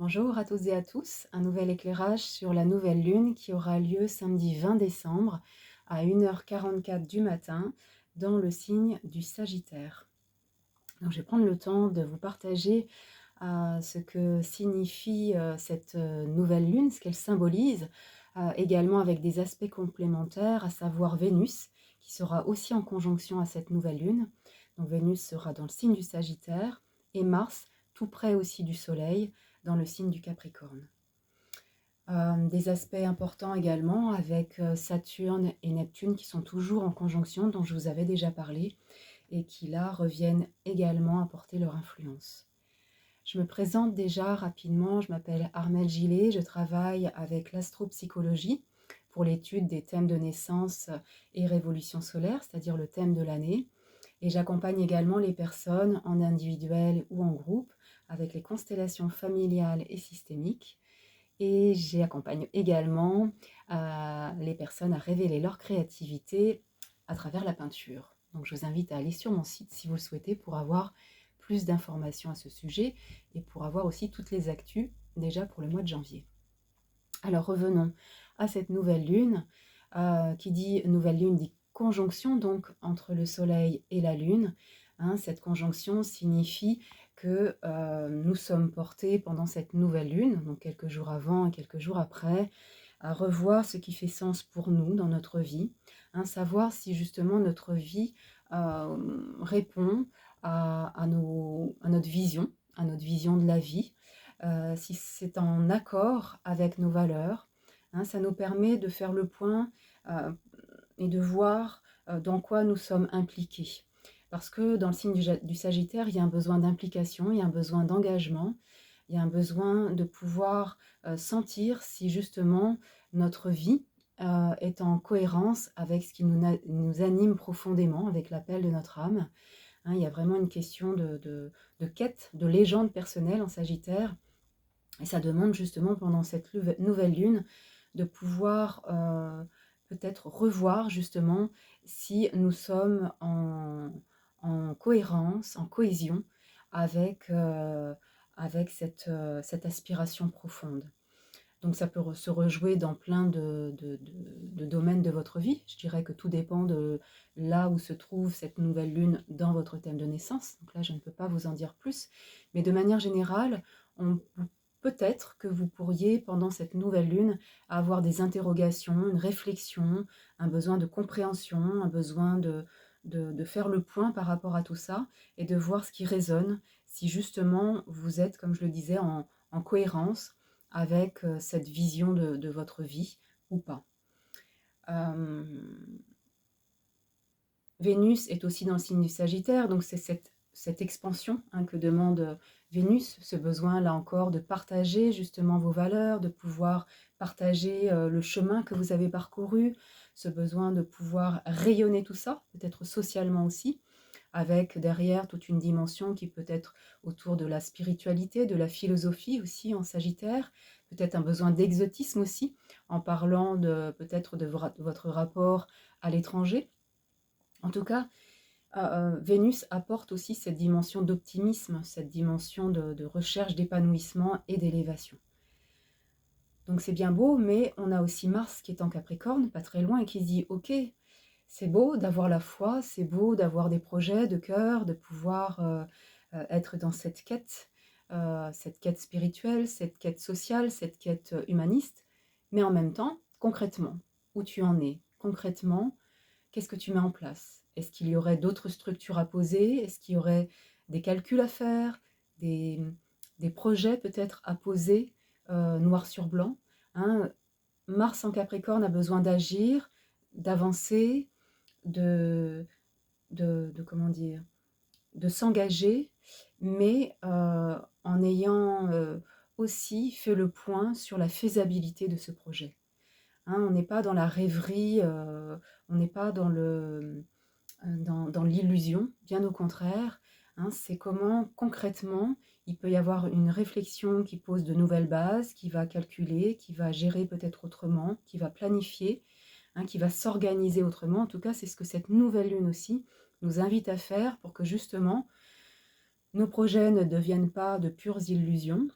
Bonjour à toutes et à tous, un nouvel éclairage sur la nouvelle lune qui aura lieu samedi 20 décembre à 1h44 du matin dans le signe du Sagittaire. Donc, je vais prendre le temps de vous partager ce que signifie cette nouvelle lune, ce qu'elle symbolise, également avec des aspects complémentaires, à savoir Vénus, qui sera aussi en conjonction à cette nouvelle lune. Donc Vénus sera dans le signe du Sagittaire et Mars tout près aussi du Soleil dans le signe du Capricorne. Des aspects importants également avec Saturne et Neptune qui sont toujours en conjonction, dont je vous avais déjà parlé, et qui là reviennent également apporter leur influence. Je me présente déjà rapidement, je m'appelle Armelle Gillet, je travaille avec l'astropsychologie pour l'étude des thèmes de naissance et révolution solaire, c'est-à-dire le thème de l'année. Et j'accompagne également les personnes en individuel ou en groupe avec les constellations familiales et systémiques. Et j'accompagne également les personnes à révéler leur créativité à travers la peinture. Donc je vous invite à aller sur mon site si vous le souhaitez pour avoir plus d'informations à ce sujet et pour avoir aussi toutes les actus déjà pour le mois de janvier. Alors revenons à cette nouvelle lune. Qui dit nouvelle lune dit conjonction donc entre le soleil et la lune. Cette conjonction signifie que nous sommes portés pendant cette nouvelle lune, donc quelques jours avant et quelques jours après, à revoir ce qui fait sens pour nous dans notre vie, savoir si justement notre vie répond à notre vision de la vie, si c'est en accord avec nos valeurs. Ça nous permet de faire le point et de voir dans quoi nous sommes impliqués. Parce que dans le signe du Sagittaire, il y a un besoin d'implication, il y a un besoin d'engagement, il y a un besoin de pouvoir sentir si justement notre vie est en cohérence avec ce qui nous anime profondément, avec l'appel de notre âme. Il y a vraiment une question de quête, de légende personnelle en Sagittaire. Et ça demande justement pendant cette nouvelle lune de pouvoir peut-être revoir justement si nous sommes en cohérence, en cohésion avec cette aspiration profonde. Donc ça peut se rejouer dans plein de domaines de votre vie. Je dirais que tout dépend de là où se trouve cette nouvelle lune dans votre thème de naissance. Donc là, je ne peux pas vous en dire plus. Mais de manière générale, peut-être que vous pourriez, pendant cette nouvelle lune, avoir des interrogations, une réflexion, un besoin de compréhension, un besoin de faire le point par rapport à tout ça et de voir ce qui résonne, si justement vous êtes, comme je le disais, en cohérence avec cette vision de votre vie ou pas. Vénus est aussi dans le signe du Sagittaire, donc c'est cette expansion que demande Vénus, ce besoin là encore de partager justement vos valeurs, de pouvoir partager le chemin que vous avez parcouru, ce besoin de pouvoir rayonner tout ça, peut-être socialement aussi, avec derrière toute une dimension qui peut être autour de la spiritualité, de la philosophie aussi en Sagittaire, peut-être un besoin d'exotisme aussi, en parlant peut-être de votre rapport à l'étranger. En tout cas, Vénus apporte aussi cette dimension d'optimisme, cette dimension de recherche d'épanouissement et d'élévation. Donc c'est bien beau, mais on a aussi Mars qui est en Capricorne, pas très loin, et qui se dit « Ok, c'est beau d'avoir la foi, c'est beau d'avoir des projets de cœur, de pouvoir être dans cette quête spirituelle, cette quête sociale, cette quête humaniste, mais en même temps, concrètement, où tu en es, concrètement, qu'est-ce que tu mets en place? Est-ce qu'il y aurait d'autres structures à poser? Est-ce qu'il y aurait des calculs à faire, des projets peut-être à poser noir sur blanc? Mars en Capricorne a besoin d'agir, d'avancer, comment dire, de s'engager, mais en ayant aussi fait le point sur la faisabilité de ce projet. On n'est pas dans la rêverie, on n'est pas dans l'illusion, bien au contraire. C'est comment concrètement il peut y avoir une réflexion qui pose de nouvelles bases, qui va calculer, qui va gérer peut-être autrement, qui va planifier, qui va s'organiser autrement. En tout cas, c'est ce que cette nouvelle lune aussi nous invite à faire pour que justement nos projets ne deviennent pas de pures illusions,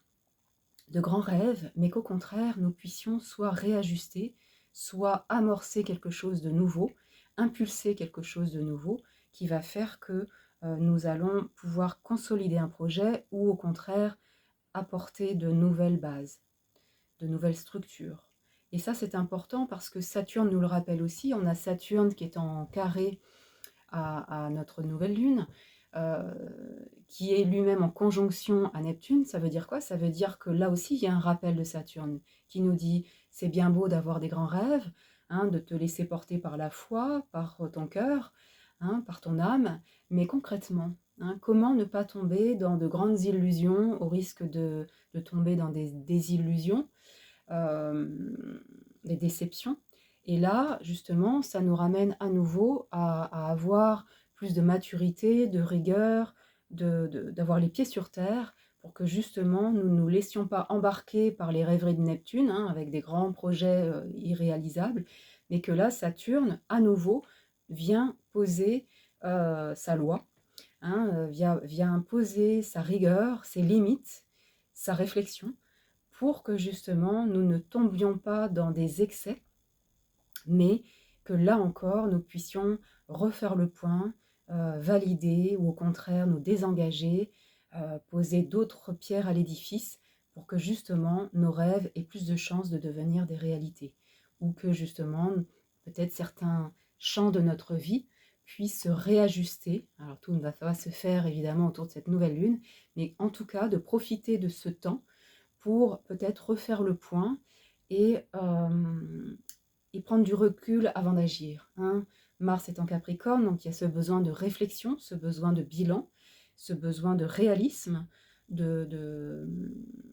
de grands rêves, mais qu'au contraire, nous puissions soit réajuster, soit amorcer quelque chose de nouveau, impulser quelque chose de nouveau, qui va faire que nous allons pouvoir consolider un projet ou au contraire apporter de nouvelles bases, de nouvelles structures. Et ça, c'est important parce que Saturne nous le rappelle aussi. On a Saturne qui est en carré à notre nouvelle lune, euh, qui est lui-même en conjonction à Neptune. Ça veut dire quoi? Ça veut dire que là aussi, il y a un rappel de Saturne qui nous dit, c'est bien beau d'avoir des grands rêves, hein, de te laisser porter par la foi, par ton cœur, hein, par ton âme, mais concrètement, hein, comment ne pas tomber dans de grandes illusions au risque de tomber dans des désillusions, des déceptions. Et là, justement, ça nous ramène à nouveau à avoir plus de maturité, de rigueur, d'avoir les pieds sur terre pour que justement nous ne nous laissions pas embarquer par les rêveries de Neptune, hein, avec des grands projets irréalisables, mais que là, Saturne, à nouveau, vient poser sa loi, hein, vient imposer sa rigueur, ses limites, sa réflexion, pour que justement nous ne tombions pas dans des excès, mais que là encore nous puissions refaire le point, valider ou au contraire nous désengager, poser d'autres pierres à l'édifice pour que justement nos rêves aient plus de chances de devenir des réalités, ou que justement peut-être certains champs de notre vie puissent se réajuster. Alors tout ne va pas se faire évidemment autour de cette nouvelle lune, mais en tout cas de profiter de ce temps pour peut-être refaire le point et, et prendre du recul avant d'agir, hein. Mars est en Capricorne, donc il y a ce besoin de réflexion, ce besoin de bilan, ce besoin de réalisme, de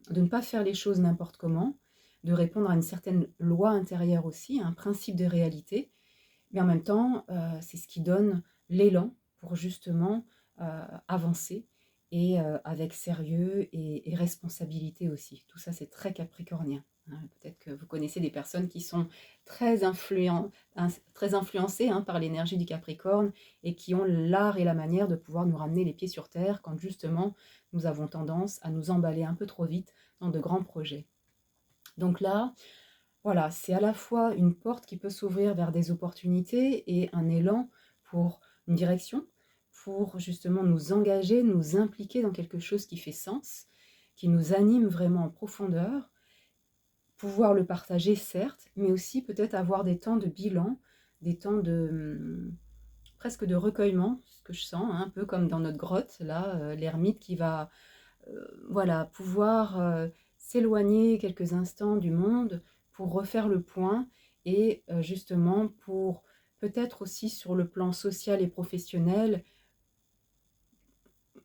ne pas faire les choses n'importe comment, de répondre à une certaine loi intérieure aussi, un principe de réalité, mais en même temps, c'est ce qui donne l'élan pour justement avancer et avec sérieux et responsabilité aussi. Tout ça, c'est très capricornien, hein. Peut-être que vous connaissez des personnes qui sont très influencées, hein, par l'énergie du Capricorne et qui ont l'art et la manière de pouvoir nous ramener les pieds sur terre quand justement nous avons tendance à nous emballer un peu trop vite dans de grands projets. Donc là, voilà, c'est à la fois une porte qui peut s'ouvrir vers des opportunités et un élan pour une direction, pour justement nous engager, nous impliquer dans quelque chose qui fait sens, qui nous anime vraiment en profondeur, pouvoir le partager certes, mais aussi peut-être avoir des temps de bilan, des temps de presque de recueillement, ce que je sens, hein, un peu comme dans notre grotte, là, l'ermite qui va voilà, pouvoir s'éloigner quelques instants du monde pour refaire le point et justement pour peut-être aussi sur le plan social et professionnel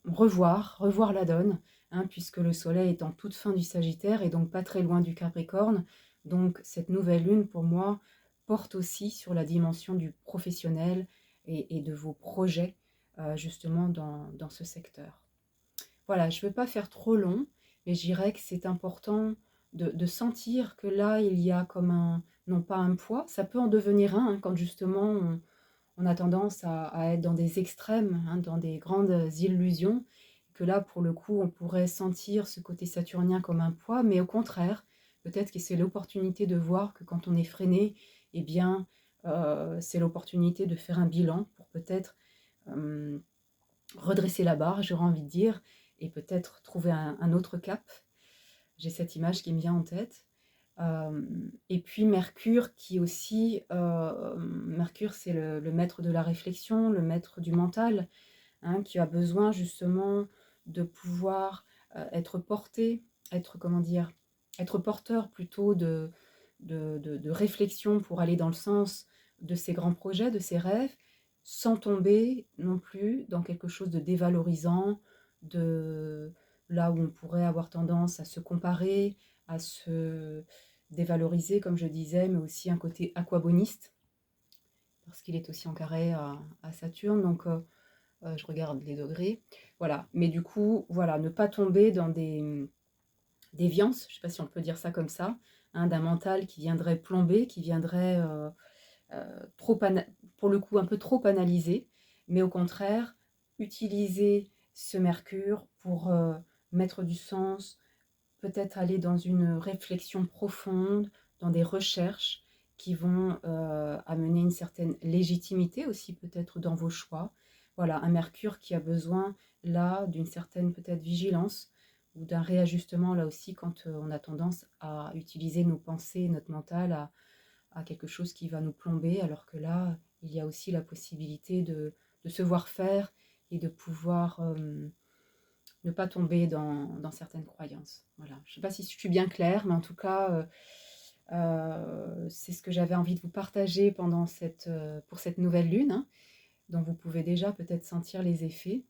revoir la donne, hein, puisque le soleil est en toute fin du Sagittaire et donc pas très loin du Capricorne. Donc cette nouvelle lune pour moi porte aussi sur la dimension du professionnel et de vos projets justement dans ce secteur. Voilà, je ne veux pas faire trop long, mais je dirais que c'est important de sentir que là, il y a comme un, non pas un poids, ça peut en devenir un, hein, quand justement on a tendance à être dans des extrêmes, hein, dans des grandes illusions, que là, pour le coup, on pourrait sentir ce côté saturnien comme un poids, mais au contraire, peut-être que c'est l'opportunité de voir que quand on est freiné, eh bien, c'est l'opportunité de faire un bilan pour peut-être redresser la barre, j'aurais envie de dire, et peut-être trouver un autre cap. J'ai cette image qui me vient en tête. Et puis Mercure qui aussi, Mercure c'est le maître de la réflexion, le maître du mental, hein, qui a besoin justement de pouvoir être porté, être comment dire, être porteur plutôt de réflexion pour aller dans le sens de ses grands projets, de ses rêves, sans tomber non plus dans quelque chose de dévalorisant, de là où on pourrait avoir tendance à se comparer, à se dévaloriser, comme je disais, mais aussi un côté aquaboniste, parce qu'il est aussi en carré à Saturne, donc je regarde les degrés, voilà. Mais du coup, voilà, ne pas tomber dans des déviances, je ne sais pas si on peut dire ça comme ça, hein, d'un mental qui viendrait plomber, qui viendrait trop pour le coup un peu trop analysé, mais au contraire, utiliser ce Mercure pour mettre du sens, peut-être aller dans une réflexion profonde, dans des recherches qui vont amener une certaine légitimité aussi peut-être dans vos choix. Voilà, un Mercure qui a besoin là d'une certaine peut-être vigilance ou d'un réajustement là aussi quand on a tendance à utiliser nos pensées, notre mental à quelque chose qui va nous plomber, alors que là, il y a aussi la possibilité de se voir faire et de pouvoir ne pas tomber dans certaines croyances. Voilà. Je ne sais pas si je suis bien claire, mais en tout cas, c'est ce que j'avais envie de vous partager pendant pour cette nouvelle lune, hein, dont vous pouvez déjà peut-être sentir les effets.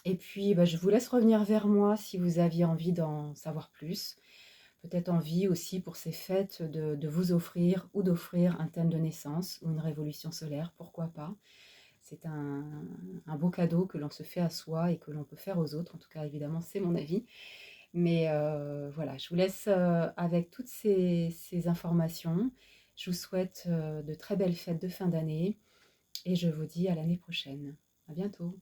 Et puis, bah, je vous laisse revenir vers moi si vous aviez envie d'en savoir plus. Peut-être envie aussi pour ces fêtes de vous offrir ou d'offrir un thème de naissance ou une révolution solaire, pourquoi pas. C'est un beau cadeau que l'on se fait à soi et que l'on peut faire aux autres. En tout cas, évidemment, c'est mon avis. Mais voilà, je vous laisse avec toutes ces informations. Je vous souhaite de très belles fêtes de fin d'année et je vous dis à l'année prochaine. À bientôt.